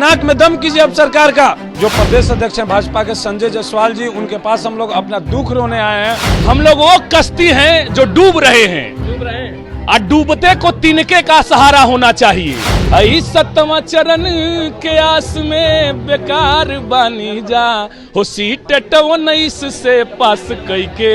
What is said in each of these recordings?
नाक में दम कीजिए अब सरकार का। जो प्रदेश अध्यक्ष हैं भाजपा के संजय जायसवाल जी, उनके पास हम लोग अपना दुख रोने आए हैं। हम लोग वो कश्ती हैं जो डूब रहे हैं और डूबते को तिनके का सहारा होना चाहिए। इस 7वां चरण के आस में बेकार बानी जा हो, सीट 19 से पास कई के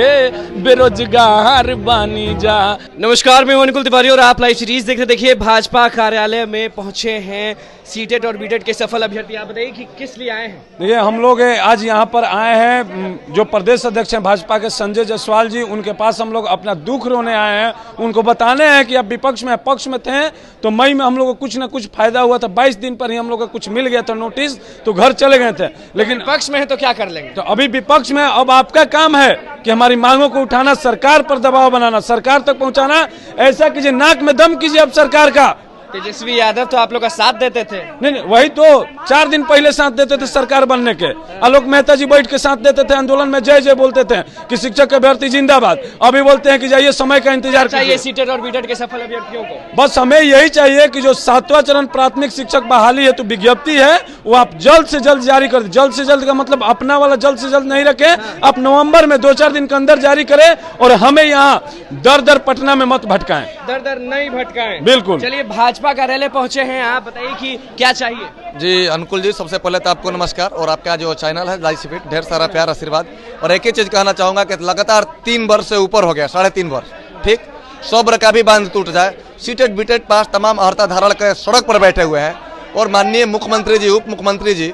बेरोजगार बानी जा। नमस्कार, मैं अनुकुल तिवारी और आप लाइव सीरीज देख रहे। देखिए, भाजपा कार्यालय में पहुंचे हैं सीटेट और बीटेट के सफल अभ्यर्थी। आप बताइए कि किस लिए आए हैं? देखिए, हम लोग आज यहाँ पर आए हैं, जो प्रदेश अध्यक्ष हैं भाजपा के संजय जायसवाल जी, उनके पास हम लोग अपना दुख रोने आए हैं। उनको बताने हैं कि अब विपक्ष में पक्ष में थे तो मई में हम लोग को कुछ न कुछ फायदा हुआ था। 22 दिन पर ही हम लोग को कुछ मिल गया था नोटिस, तो घर चले गए थे। लेकिन विपक्ष में है तो क्या कर लेंगे? तो अभी विपक्ष में अब आपका काम है कि हमारी मांगों को उठाना, सरकार पर दबाव बनाना, सरकार तक पहुंचाना। ऐसा कीजिए, नाक में दम कीजिए अब सरकार का। तेजस्वी यादव तो आप लोग का साथ देते थे। नहीं, वही तो 4 दिन पहले साथ देते थे सरकार बनने के। आलोक मेहता जी बैठ के साथ देते थे, आंदोलन में जय जय बोलते थे कि शिक्षक अभ्यर्थी जिंदाबाद। अभी बोलते हैं कि जाइए समय का इंतजार चाहिए सीटेट और बीटेट के सफल अभ्यर्थियों को। बस हमें यही चाहिए कि जो 7वां चरण प्राथमिक शिक्षक बहाली है तो विज्ञप्ति है, वो आप जल्द से जल्द जारी कर दें। जल्द से जल्द का मतलब अपना वाला जल्द से जल्द नहीं रखे, आप नवंबर में 2-4 दिन के अंदर जारी करें और हमें यहाँ दर दर पटना में मत भटकाएं। दर दर नहीं भटकाएं, बिल्कुल। चलिए, भाजपा कार्यालय पहुंचे हैं, आप बताइए कि क्या चाहिए? जी अनुकुल जी, सबसे पहले तो आपको नमस्कार और आपका जो चैनल है लाइव सीटेट, ढेर सारा प्यार आशीर्वाद। और एक ही चीज कहना चाहूंगा कि लगातार 3 वर्ष से ऊपर हो गया, 3.5 वर्ष, ठीक, सब्र का भी बांध टूट जाए। सीटेट बीटेट पास तमाम अर्हता धारक के सड़क पर बैठे हुए हैं और माननीय मुख्यमंत्री जी, उप मुख्यमंत्री जी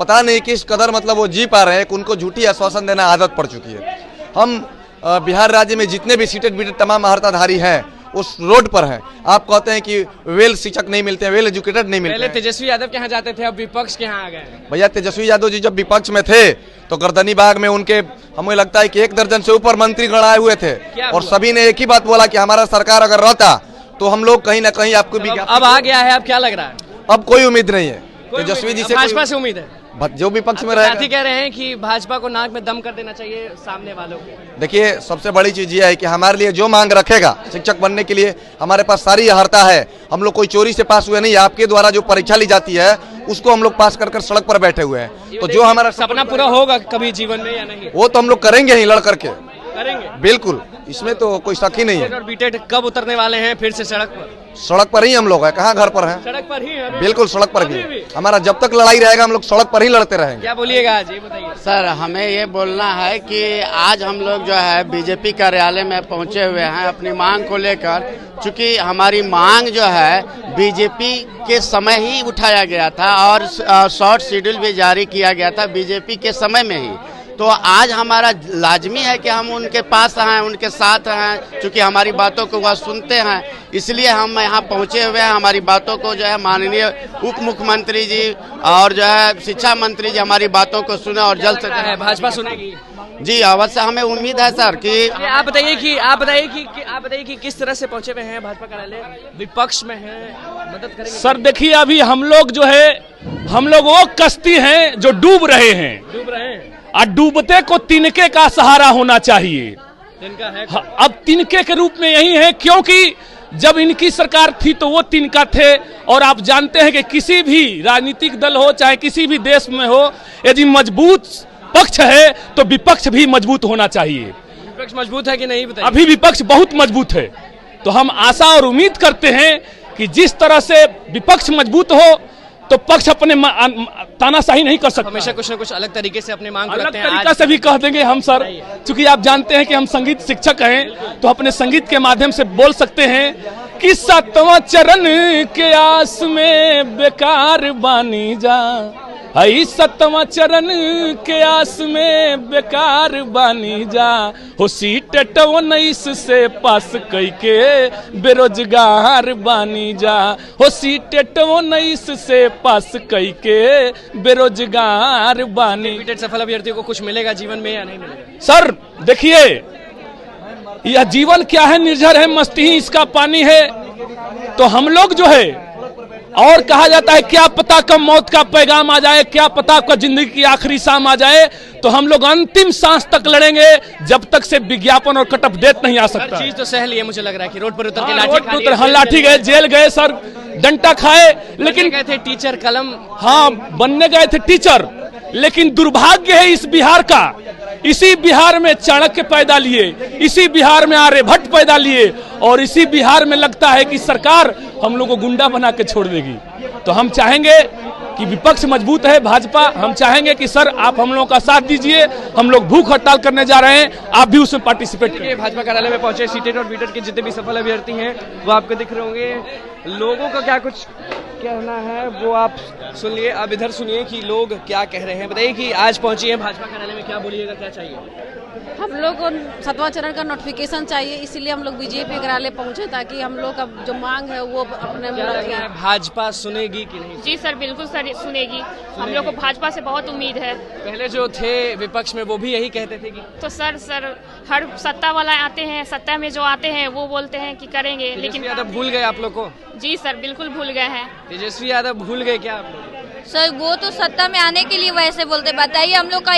पता नहीं किस कदर मतलब वो जी पा रहे हैं कि उनको झूठी आश्वासन देना आदत पड़ चुकी है। हम बिहार राज्य में जितने भी सीटेट बीटेट तमाम अर्हताधारी हैं उस रोड पर है। आप कहते हैं कि वेल शिक्षक नहीं मिलते हैं, वेल एजुकेटेड नहीं मिलते पहले हैं। तेजस्वी यादव के यहाँ जाते थे, अब विपक्ष के यहाँ आ गए। भैया, तेजस्वी यादव जी जब विपक्ष में थे तो गर्दनी बाग में उनके हमें लगता है कि 1 दर्जन से ऊपर मंत्रीगण आए हुए थे और सभी ने एक ही बात बोला कि हमारा सरकार अगर रहता तो हम लोग कहीं ना कहीं आपको भी। अब आ गया है, अब क्या लग रहा है? अब कोई उम्मीद नहीं है तेजस्वी जी से। भाजपा से उम्मीद है, जो विपक्ष में साथी रहे। कह रहे हैं कि भाजपा को नाक में दम कर देना चाहिए सामने वालों को। देखिए, सबसे बड़ी चीज ये है कि हमारे लिए जो मांग रखेगा शिक्षक बनने के लिए, हमारे पास सारी अर्हता है। हम लोग कोई चोरी से पास हुए नहीं, आपके द्वारा जो परीक्षा ली जाती है उसको हम लोग पास कर सड़क पर बैठे हुए हैं। तो जो हमारा सपना पूरा होगा कभी जीवन में या नहीं, वो तो हम लोग करेंगे ही, लड़ करके करेंगे, बिल्कुल, इसमें तो कोई शक ही नहीं है। और बीटेट कब उतरने वाले हैं फिर से सड़क पर? सड़क पर ही हम लोग हैं, कहाँ घर पर हैं? सड़क पर ही है, बिल्कुल सड़क पर भी। हमारा जब तक लड़ाई रहेगा हम लोग सड़क पर ही लड़ते रहेंगे। क्या बोलिएगा आज, ये बताइए। सर, हमें ये बोलना है कि आज हम लोग जो है बीजेपी कार्यालय में पहुंचे हुए हैं अपनी मांग को लेकर। चूंकि हमारी मांग जो है बीजेपी के समय ही उठाया गया था और शॉर्ट शेड्यूल भी जारी किया गया था बीजेपी के समय में ही। तो आज हमारा लाजमी है कि हम उनके पास हैं, उनके साथ हैं। चूंकि हमारी बातों को वह सुनते हैं, इसलिए हम यहाँ पहुँचे हुए हैं। हमारी बातों को जो है माननीय उप मुख्यमंत्री जी और जो है शिक्षा मंत्री जी हमारी बातों को सुने और जल्द से भाजपा सुनेगी। जी अवश्य, हमें उम्मीद है सर कि आप बताइए कि किस तरह से पहुंचे हुए हैं भाजपा कार्यालय, विपक्ष में है, मदद करेंगे? सर देखिए, अभी हम लोग जो है, हम लोग वो कश्ती हैं जो डूब रहे हैं और डूबते को तिनके का सहारा होना चाहिए। तिनका है अब तिनके के रूप में यही है, क्योंकि जब इनकी सरकार थी तो वो तिनका थे। और आप जानते हैं कि किसी भी राजनीतिक दल हो, चाहे किसी भी देश में हो, यदि मजबूत पक्ष है तो विपक्ष भी मजबूत होना चाहिए। विपक्ष मजबूत है कि नहीं बताइए? अभी विपक्ष बहुत मजबूत है, तो हम आशा और उम्मीद करते हैं कि जिस तरह से विपक्ष मजबूत हो तो पक्ष अपने तानाशाही नहीं कर सकता। हमेशा कुछ न कुछ अलग तरीके से अपने मांग अलग रखते हैं। तरीका से भी कह देंगे हम सर, क्योंकि आप जानते हैं कि हम संगीत शिक्षक हैं, तो अपने संगीत के माध्यम से बोल सकते हैं कि 7वां चरण के आस में बेकार बानी जा। 7वां चरण के आस में बेकार बानी जा हो, सीट 19 से पास कई के बेरोजगार बानी जा हो, सीट 19 से पास कई के बेरोजगार बानी। बीटेट सफल अभ्यर्थियों को कुछ मिलेगा जीवन में या नहीं मिलेगा? सर देखिए, यह जीवन क्या है, निर्झर है, मस्ती ही इसका पानी है। तो हम लोग जो है, और कहा जाता है क्या पता कब मौत का पैगाम आ जाए, क्या पता कब जिंदगी की आखिरी शाम आ जाए, तो हम लोग अंतिम सांस तक लड़ेंगे जब तक से विज्ञापन और कट ऑफ डेथ नहीं आ सकता। चीज तो सह लिए, मुझे लग रहा है कि रोड पर उतर के लाठी गए, जेल गए सर, डंटा खाए, लेकिन गए थे टीचर कलम। हाँ, बनने गए थे टीचर, लेकिन दुर्भाग्य है इस बिहार का। इसी बिहार में चाणक्य पैदा लिए, इसी बिहार में आर्यभट्ट पैदा लिए, और इसी बिहार में लगता है कि सरकार हम लोग को गुंडा बना के छोड़ देगी। तो हम चाहेंगे कि विपक्ष मजबूत है भाजपा, हम चाहेंगे कि सर आप हम लोगों का साथ दीजिए, हम लोग भूख हड़ताल करने जा रहे हैं, आप भी उसमें पार्टिसिपेट करिए। भाजपा कार्यालय में पहुंचे सीटेट और बीटेट के जितने भी सफल अभ्यर्थी हैं वो आपको दिख रहे होंगे। लोगों का क्या कुछ कहना है वो आप सुन लिए। अब इधर सुनिए कि लोग क्या कह रहे हैं। बताइए कि आज पहुंची हैं भाजपा कार्यालय में, क्या बोलिएगा, क्या चाहिए? हम लोग को 7वां चरण का नोटिफिकेशन चाहिए, इसीलिए हम लोग बीजेपी कार्यालय पहुंचे, ताकि हम लोग का जो मांग है वो अपने क्या लग रहा है, भाजपा सुनेगी कि नहीं? जी सर, बिल्कुल सर सुनेगी। हम लोग को भाजपा से बहुत उम्मीद है। पहले जो थे विपक्ष में वो भी यही कहते थे कि तो सर हर सत्ता वाला आते हैं, सत्ता में जो आते हैं वो बोलते हैं कि करेंगे, लेकिन यादव भूल गए आप लोग को? जी सर, बिल्कुल भूल गए हैं। तेजस्वी यादव भूल गए क्या आप लोग? सर वो तो सत्ता में आने के लिए वैसे बोलते। बताइए, हम लोग का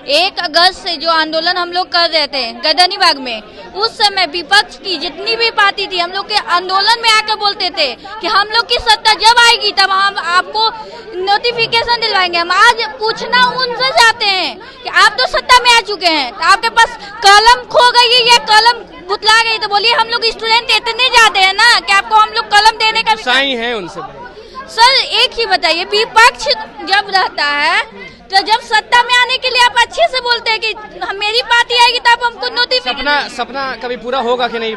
1 अगस्त से जो आंदोलन हम लोग कर रहे थे गदनीबाग में, उस समय विपक्ष की जितनी भी पार्टी थी हम लोग के आंदोलन में आकर बोलते थे कि हम लोग की सत्ता जब आएगी तब हम आपको नोटिफिकेशन दिलवाएंगे। हम आज पूछना उनसे चाहते हैं कि आप तो सत्ता में आ चुके हैं, तो आपके पास कलम खो गई या कलम बुतला गई, तो बोलिए हम लोग स्टूडेंट इतने ज्यादा है ना कि आपको हम लोग कलम देने का साई है उनसे। सर एक ही बताइए, विपक्ष जब रहता है तो जब सत्ता में आने के लिए आप अच्छे से बोलते हैं कि मेरी पार्टी आएगी तो आप हमको नोटिफिकेशन। सपना कभी पूरा होगा कि नहीं?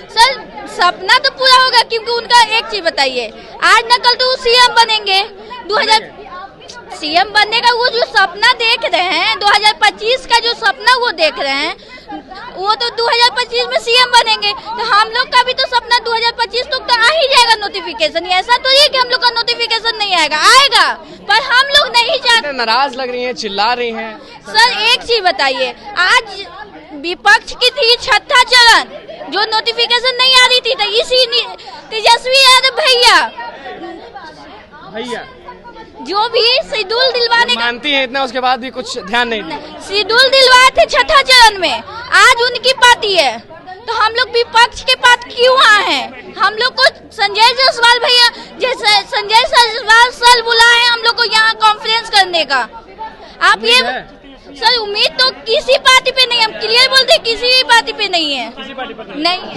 सर सपना तो पूरा होगा, क्योंकि उनका एक चीज बताइए, आज न कल तो सीएम बनेंगे। 2000 सीएम बनने का वो जो सपना देख रहे हैं, 2025 का जो सपना वो देख रहे हैं, वो तो 2025 में सीएम बनेंगे। तो हम लोग का भी तो सपना 2025 तक तो आ ही जाएगा नोटिफिकेशन। ऐसा तो ये कि हम लोग का नोटिफिकेशन नहीं आएगा, पर हम लोग नहीं चाहते। नाराज लग रही हैं, चिल्ला रही हैं। सर एक चीज बताइए, आज विपक्ष की थी छठा चरण, जो नोटिफिकेशन नहीं आ रही थी, तो इसी तेजस्वी यादव भैया जो भी शेड्यूल दिलवाने का मानती है इतना, उसके बाद भी कुछ ध्यान नहीं। शेड्यूल दिलवाए थे छठा चरण में, आज उनकी पार्टी है, तो हम लोग विपक्ष के पास क्यों आए हैं? हम लोग को संजय जायसवाल भैया जैसे संजय जायसवाल सर बुलाए हैं हम लोग को यहाँ कॉन्फ्रेंस करने का। आप ये सर उम्मीद तो किसी पार्टी पे नहीं, हम क्लियर बोलते हैं, किसी भी पार्टी पे नहीं है। नहीं।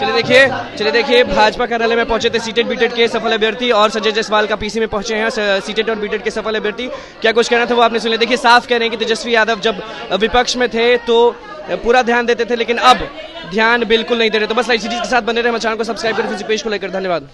चलिए देखिए भाजपा कार्यालय में पहुंचे थे सीटेट बीटेट के सफल अभ्यर्थी और संजय जायसवाल का पीसी में पहुंचे हैं सीटेट और बीटेट के सफल अभ्यर्थी। क्या कुछ कहना था वो आपने सुन लिया। देखिए साफ कह रहे हैं कि तेजस्वी यादव जब विपक्ष में थे तो पूरा ध्यान देते थे, लेकिन अब ध्यान बिल्कुल नहीं दे रहे। तो बस लाइव सीरीज के साथ बने रहे, हमारे चैनल को सब्सक्राइब करें। पेज को लेकर धन्यवाद।